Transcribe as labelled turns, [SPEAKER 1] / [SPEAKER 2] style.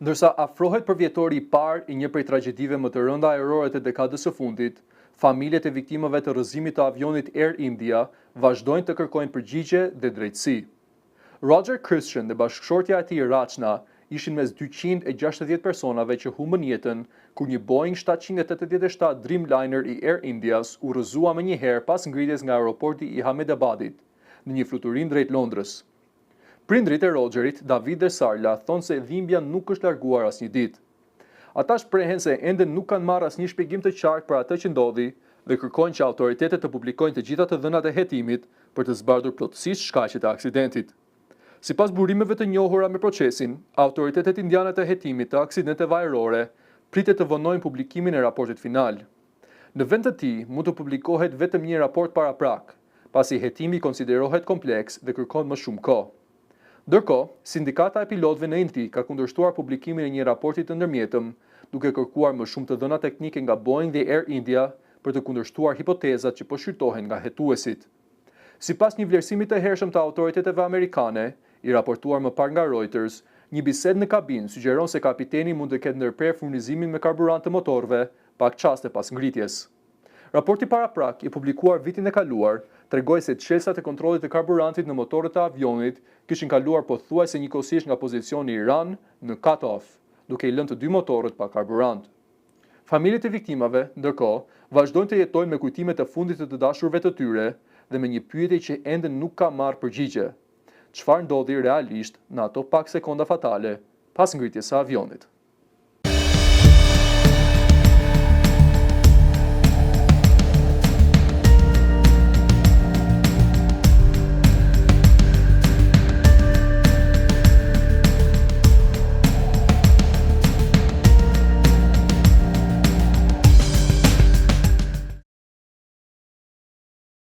[SPEAKER 1] Ndërsa afrohet përvjetori i parë i një prej tragjedive më të rënda ajrore të dekadës së fundit, familjet e viktimave të rrëzimit të avionit Air India vazhdojnë të kërkojnë përgjigje dhe drejtësi. Roger Christian dhe bashkëshortja e tij Rachna ishin mes 260 personave që humbën jetën kur një Boeing 787 Dreamliner i Air Indias u rrëzua më njëherë pas ngritjes nga aeroporti i Ahmedabadit në një fluturim drejt Londrës. Prindrit e Rogerit, David dhe Sarla, thonë se dhimbja nuk është larguar asnjë ditë. Ata shprehen se ende nuk kanë marrë asnjë shpjegim të qartë për atë që ndodhi dhe kërkojnë që autoritetet të publikojnë të gjitha të dhënat e hetimit për të zbardhur plotësisht shkaqet e aksidentit. Sipas burimeve të njohura me procesin, autoritetet indiane të hetimit të aksidenteve ajrore pritet të vonojnë publikimin e raportit final. Në vend të tij, mund të publikohet vetëm një raport paraprak, pasi hetimi konsiderohet kompleks dhe kërkon më shumë kohë. Ndërkohë, sindikata e pilotëve në Indi ka kundërshtuar publikimin e një raporti të ndërmjetëm, duke kërkuar më shumë të dhëna teknike nga Boeing dhe Air India për të kundërshtuar hipotezat që po shqyrtohen nga hetuesit. Sipas një vlerësimi të hershëm të autoriteteve amerikane, i raportuar më parë nga Reuters, një bisedë në kabinë sugjeron se kapiteni mund të ketë ndërprerë furnizimin me karburant të motorëve pak çaste pas ngritjes. Raporti paraprak, i publikuar vitin e kaluar, tregoi se çelësat e kontrollit të karburantit në motorët e avionit kishin kaluar pothuajse njëkohësisht nga pozicioni i rënë në cut-off, duke i lënë të dy motorët pa karburant. Familjet e viktimave, ndërkohë, vazhdojnë të jetojnë me kujtimet e fundit të dashurve të tyre dhe me një pyetje që ende nuk ka marrë përgjigje. Çfarë ndodhi realisht në ato pak sekonda fatale pas ngritjes së avionit?